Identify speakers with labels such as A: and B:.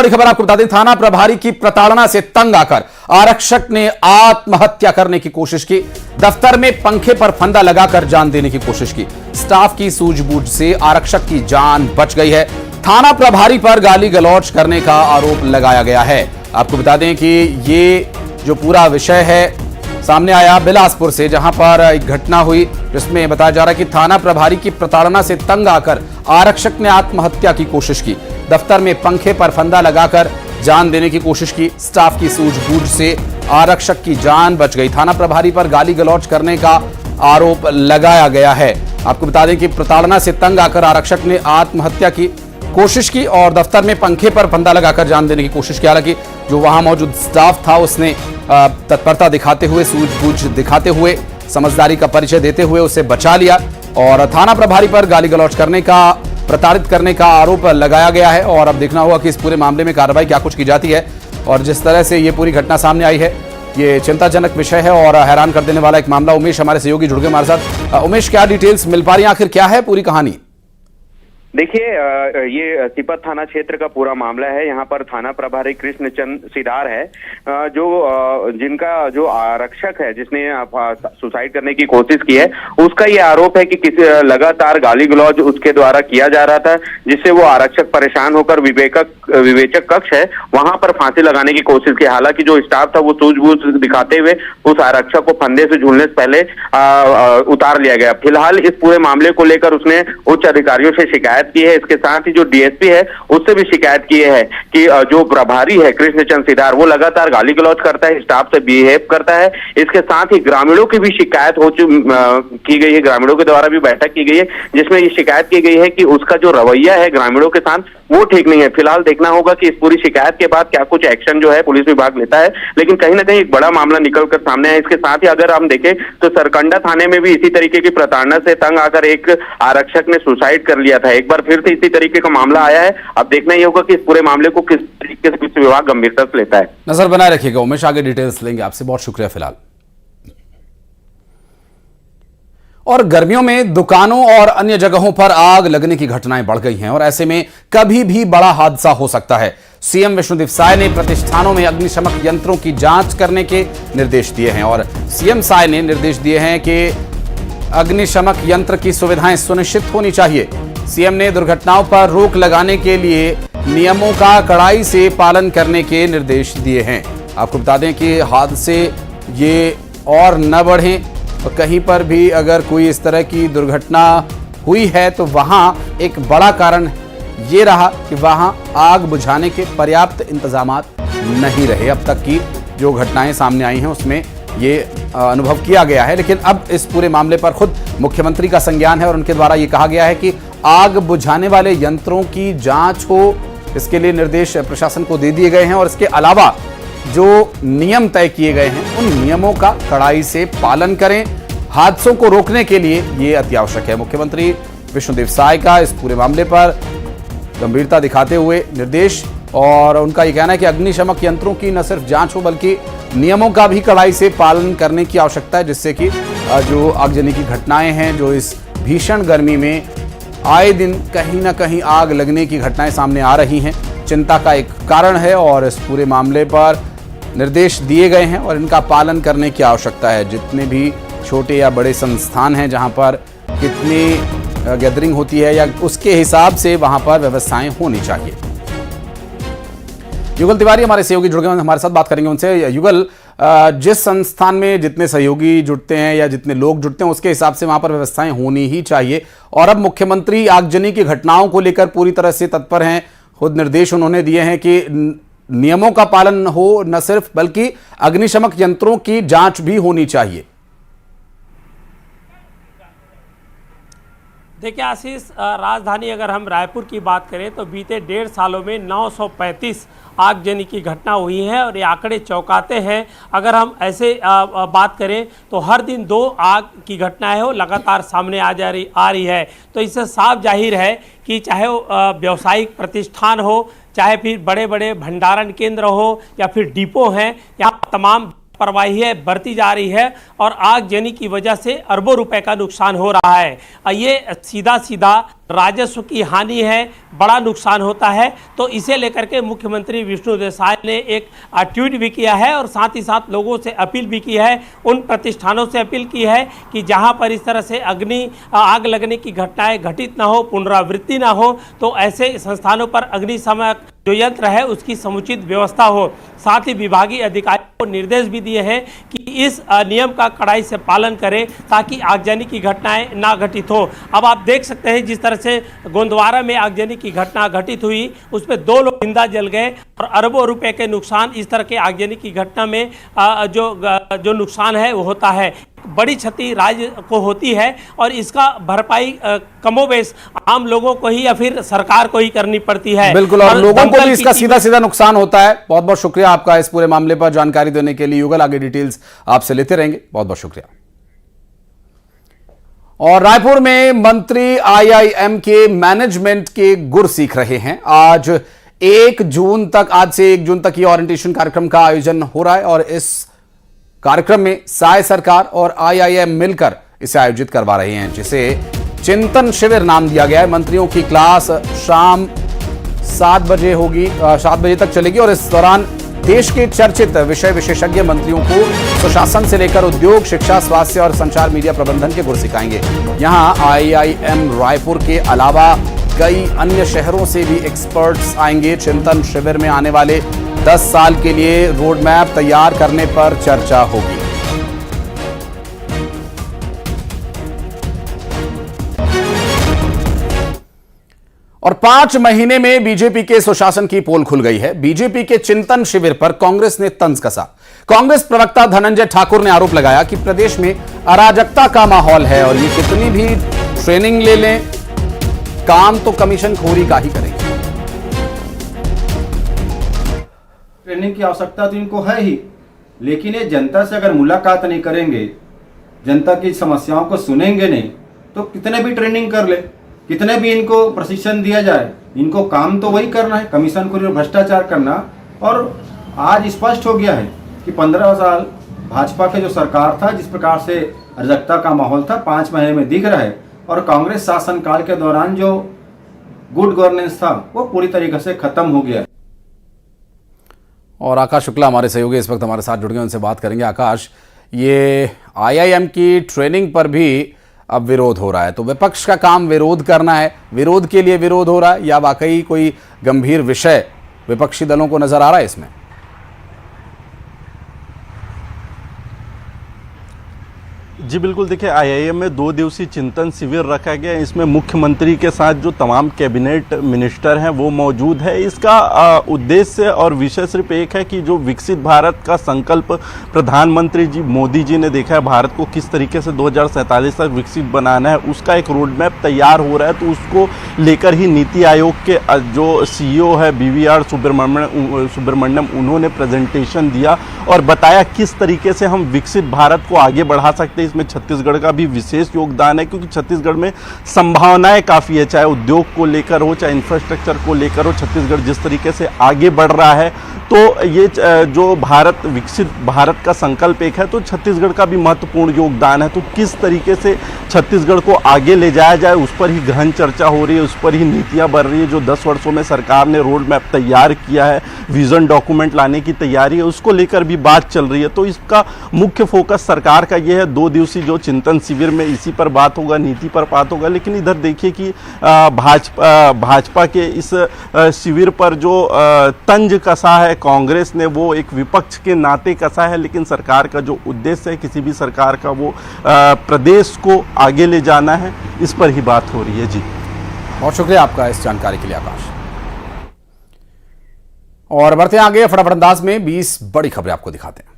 A: बड़ी खबर आपको बता दें, थाना प्रभारी की प्रताड़ना से तंग आकर आरक्षक ने आत्महत्या करने की कोशिश की। दफ्तर में पंखे पर फंदा लगाकर जान देने की कोशिश की। स्टाफ की सूझबूझ से आरक्षक की जान बच गई है। थाना प्रभारी पर गाली गलौज करने का आरोप लगाया गया है। आपको बता दें कि ये जो पूरा विषय है सामने आया बिलासपुर से, जहां पर एक घटना हुई जिसमें बताया जा रहा है कि थाना प्रभारी की प्रताड़ना से तंग आकर आरक्षक ने आत्महत्या की कोशिश की। दफ्तर में पंखे पर फंदा लगाकर जान देने की कोशिश की। स्टाफ की सूझबूझ से आरक्षक की जान बच गई। थाना प्रभारी पर गाली गलौज करने का आरोप लगाया गया है। आपको बता दें कि प्रताड़ना से तंग आकर आरक्षक ने आत्महत्या की कोशिश की और दफ्तर में पंखे पर फंदा लगाकर जान देने की कोशिश की। हालांकि जो वहां मौजूद स्टाफ था उसने तत्परता दिखाते हुए, सूझबूझ दिखाते हुए, समझदारी का परिचय देते हुए उसे बचा लिया और थाना प्रभारी पर गाली गलौज करने का, प्रताड़ित करने का आरोप लगाया गया है। और अब देखना होगा कि इस पूरे मामले में कार्रवाई क्या कुछ की जाती है। और जिस तरह से ये पूरी घटना सामने आई है, ये चिंताजनक विषय है और हैरान कर देने वाला एक मामला। उमेश हमारे सहयोगी जुड़ गए हमारे साथ। उमेश, क्या डिटेल्स मिल पा रही है, आखिर क्या है पूरी कहानी?
B: देखिए, ये सिपत थाना क्षेत्र का पूरा मामला है। यहाँ पर थाना प्रभारी कृष्णचंद सिदार है, जिनका जो आरक्षक है जिसने सुसाइड करने की कोशिश की है, उसका ये आरोप है कि किसी लगातार गाली गलौज उसके द्वारा किया जा रहा था, जिससे वो आरक्षक परेशान होकर विवेचक कक्ष है वहां पर फांसी लगाने की कोशिश की। हालांकि जो स्टाफ था वो सूझबूझ दिखाते हुए उस आरक्षक को फंदे से झूलने से पहले उतार लिया गया। फिलहाल इस पूरे मामले को लेकर उसने उच्च अधिकारियों से शिकायत की है। इसके साथ ही जो डीएसपी है उससे भी शिकायत की है कि जो प्रभारी है कृष्णचंद सिदार, वो लगातार गाली गलौज करता है, स्टाफ से बिहेव करता है। इसके साथ ही ग्रामीणों की भी शिकायत की गई है, ग्रामीणों के द्वारा भी बैठक की गई है, जिसमें ये शिकायत की गई है कि उसका जो रवैया है ग्रामीणों के साथ वो ठीक नहीं है। फिलहाल देखना होगा कि इस पूरी शिकायत के बाद क्या कुछ एक्शन जो है पुलिस विभाग लेता है, लेकिन कहीं ना कहीं एक बड़ा मामला निकलकर सामने है। इसके साथ ही अगर हम देखें तो सरकंडा थाने में भी इसी तरीके की प्रताड़ना से तंग आकर एक आरक्षक ने सुसाइड कर लिया था। एक बार फिर से इसी तरीके का मामला आया है। अब देखना ही होगा कि इस पूरे मामले को किस तरीके से पुलिस विभाग गंभीरता से लेता है।
A: नजर बनाए रखिएगा उमेश, आगे डिटेल्स लेंगे आपसे। बहुत शुक्रिया फिलहाल। और गर्मियों में दुकानों और अन्य जगहों पर आग लगने की घटनाएं बढ़ गई हैं और ऐसे में कभी भी बड़ा हादसा हो सकता है। सीएम विष्णुदेव साय ने प्रतिष्ठानों में अग्निशमक यंत्रों की जांच करने के निर्देश दिए हैं और सीएम साय ने निर्देश दिए हैं कि अग्निशमक यंत्र की सुविधाएं सुनिश्चित होनी चाहिए। सीएम ने दुर्घटनाओं पर रोक लगाने के लिए नियमों का कड़ाई से पालन करने के निर्देश दिए हैं। आपको बता दें कि हादसे ये और न बढ़ें, तो कहीं पर भी अगर कोई इस तरह की दुर्घटना हुई है तो वहां एक बड़ा कारण ये रहा कि वहां आग बुझाने के पर्याप्त इंतजामात नहीं रहे। अब तक की जो घटनाएं सामने आई हैं उसमें ये अनुभव किया गया है। लेकिन अब इस पूरे मामले पर खुद मुख्यमंत्री का संज्ञान है और उनके द्वारा ये कहा गया है कि आग बुझाने वाले यंत्रों की जांच हो, इसके लिए निर्देश प्रशासन को दे दिए गए हैं और इसके अलावा जो नियम तय किए गए हैं उन नियमों का कड़ाई से पालन करें। हादसों को रोकने के लिए ये अति आवश्यक है। मुख्यमंत्री विष्णुदेव साय का इस पूरे मामले पर गंभीरता दिखाते हुए निर्देश, और उनका यह कहना है कि अग्निशमक यंत्रों की न सिर्फ जांच हो बल्कि नियमों का भी कड़ाई से पालन करने की आवश्यकता है, जिससे कि जो आगजनी की घटनाएं हैं, जो इस भीषण गर्मी में आए दिन कहीं ना कहीं आग लगने की घटनाएं सामने आ रही हैं, चिंता का एक कारण है। और इस पूरे मामले पर निर्देश दिए गए हैं और इनका पालन करने की आवश्यकता है। जितने भी छोटे या बड़े संस्थान हैं जहां पर कितनी गैदरिंग होती है या उसके हिसाब से वहां पर व्यवस्थाएं होनी चाहिए। युगल तिवारी हमारे सहयोगी जुड़ गए, हमारे साथ बात करेंगे उनसे। युगल, जिस संस्थान में जितने सहयोगी जुड़ते हैं या जितने लोग जुड़ते हैं उसके हिसाब से वहां पर व्यवस्थाएं होनी ही चाहिए, और अब मुख्यमंत्री आगजनी की घटनाओं को लेकर पूरी तरह से तत्पर हैं। खुद निर्देश उन्होंने दिए हैं कि नियमों का पालन हो न सिर्फ बल्कि अग्निशमक यंत्रों की जांच भी होनी चाहिए।
C: देखिए आशीष, राजधानी अगर हम रायपुर की बात करें तो बीते 1.5 सालों में 935 आगजनी की घटना हुई है और ये आंकड़े चौंकाते हैं। अगर हम ऐसे बात करें तो हर दिन 2 आग की घटनाएं हो लगातार सामने आ रही है। तो इससे साफ जाहिर है कि चाहे व्यावसायिक प्रतिष्ठान हो, चाहे फिर बड़े बड़े भंडारण केंद्र हो या फिर डिपो हैं, यहाँ तमाम लापरवाही है बढ़ती जा रही है और आगजनी की वजह से अरबों रुपए का नुकसान हो रहा है। ये सीधा राजस्व की हानि है, बड़ा नुकसान होता है। तो इसे लेकर के मुख्यमंत्री विष्णुदेव साय ने एक ट्वीट भी किया है और साथ ही साथ लोगों से अपील भी की है, उन प्रतिष्ठानों से अपील की है कि जहां पर इस तरह से आग लगने की घटनाएं घटित ना हो, पुनरावृत्ति ना हो, तो ऐसे संस्थानों पर अग्निशामक जो यंत्र है उसकी समुचित व्यवस्था हो। साथ ही विभागीय अधिकारियों को निर्देश भी दिए हैं कि इस नियम का कड़ाई से पालन करें ताकि आगजनी की घटनाएं ना घटित हो। अब आप देख सकते हैं जिस तरह से गोंदवारा में आगजनी की घटना घटित हुई, उसमें 2 लोग जिंदा जल गए और अरबों रुपए के नुकसान इस तरह के आगजनी की घटना में जो नुकसान है वो होता है। बड़ी क्षति राज्य को होती है और इसका भरपाई कमोबेश आम लोगों को ही या फिर सरकार को ही करनी पड़ती है।
A: बिल्कुल, और लोगों को भी इसका सीधा सीधा नुकसान होता है। बहुत बहुत शुक्रिया आपका इस पूरे मामले पर जानकारी देने के लिए। युगल, आगे डिटेल्स आपसे लेते रहेंगे। बहुत बहुत शुक्रिया। और रायपुर में मंत्री आईआईएम के मैनेजमेंट के गुर सीख रहे हैं। आज से 1 जून तक ये ओरिएंटेशन कार्यक्रम का आयोजन हो रहा है और इस कार्यक्रम में साय सरकार और आईआईएम मिलकर इसे आयोजित करवा रहे हैं, जिसे चिंतन शिविर नाम दिया गया है। मंत्रियों की क्लास शाम 7 बजे होगी, 7 बजे तक चलेगी और इस दौरान देश के चर्चित विषय विशेषज्ञ मंत्रियों को सुशासन से लेकर उद्योग, शिक्षा, स्वास्थ्य और संचार मीडिया प्रबंधन के गुर सिखाएंगे। यहां आईआईएम रायपुर के अलावा कई अन्य शहरों से भी एक्सपर्ट्स आएंगे। चिंतन शिविर में आने वाले 10 साल के लिए रोड मैप तैयार करने पर चर्चा होगी। और 5 महीने में बीजेपी के सुशासन की पोल खुल गई है। बीजेपी के चिंतन शिविर पर कांग्रेस ने तंज कसा। कांग्रेस प्रवक्ता धनंजय ठाकुर ने आरोप लगाया कि प्रदेश में अराजकता का माहौल है और ये कितनी भी ट्रेनिंग ले लें, काम तो कमीशन खोरी का ही करेंगे।
D: ट्रेनिंग की आवश्यकता तो इनको है ही, लेकिन ये जनता से अगर मुलाकात नहीं करेंगे, जनता की समस्याओं को सुनेंगे नहीं, तो कितने भी ट्रेनिंग कर ले, कितने भी इनको प्रशिक्षण दिया जाए, इनको काम तो वही करना है, कमीशन खोरी और भ्रष्टाचार करना। और आज स्पष्ट हो गया है कि 15 साल भाजपा के जो सरकार था, जिस प्रकार से अराजकता का माहौल था, 5 महीने में दिख रहा है। और कांग्रेस शासनकाल के दौरान जो गुड गवर्नेंस था वो पूरी तरीके से खत्म हो गया।
A: और आकाश शुक्ला हमारे सहयोगी इस वक्त हमारे साथ जुड़ गए, उनसे बात करेंगे। आकाश, ये आईआईएम की ट्रेनिंग पर भी अब विरोध हो रहा है, तो विपक्ष का काम विरोध करना है, विरोध के लिए विरोध हो रहा है या वाकई कोई गंभीर विषय विपक्षी दलों को नजर आ रहा है इसमें?
E: जी बिल्कुल, देखिए आईआईएम में 2 दिवसीय चिंतन शिविर रखा गया है। इसमें मुख्यमंत्री के साथ जो तमाम कैबिनेट मिनिस्टर हैं वो मौजूद है। इसका उद्देश्य और विषय सिर्फ एक है कि जो विकसित भारत का संकल्प प्रधानमंत्री जी मोदी जी ने देखा है, भारत को किस तरीके से 2047 तक विकसित बनाना है, उसका एक रोड मैप तैयार हो रहा है। तो उसको लेकर ही नीति आयोग के जो सीईओ है BVR सुब्रमण्यम, उन्होंने प्रेजेंटेशन दिया और बताया किस तरीके से हम विकसित भारत को आगे बढ़ा सकते हैं। इसमें छत्तीसगढ़ का भी विशेष योगदान है, क्योंकि छत्तीसगढ़ में संभावनाएं काफ़ी है, चाहे उद्योग को लेकर हो, चाहे इंफ्रास्ट्रक्चर को लेकर हो। छत्तीसगढ़ जिस तरीके से आगे बढ़ रहा है, तो ये जो भारत विकसित भारत का संकल्प एक है, तो छत्तीसगढ़ का भी महत्वपूर्ण योगदान है। तो किस तरीके से छत्तीसगढ़ को आगे ले जाया जाए, उस पर ही गहन चर्चा हो रही है, उस पर ही नीतियाँ बन रही है। जो 10 वर्षों में सरकार ने रोड मैप तैयार किया है, विजन डॉक्यूमेंट लाने की तैयारी है, उसको लेकर भी बात चल रही है। तो इसका मुख्य फोकस सरकार का ये है। 2 दिवसीय जो चिंतन शिविर में इसी पर बात होगा, नीति पर बात होगा। लेकिन इधर देखिए कि भाजपा के इस शिविर पर जो तंज कसा है कांग्रेस ने, वो एक विपक्ष के नाते कसा है। लेकिन सरकार का जो उद्देश्य है, किसी भी सरकार का, वो प्रदेश को आगे ले जाना है, इस पर ही बात हो रही है। जी
A: बहुत शुक्रिया आपका इस जानकारी के लिए आकाश। और बढ़ते हैं आगे, फटाफट अंदाज में 20 बड़ी खबरें आपको दिखाते हैं।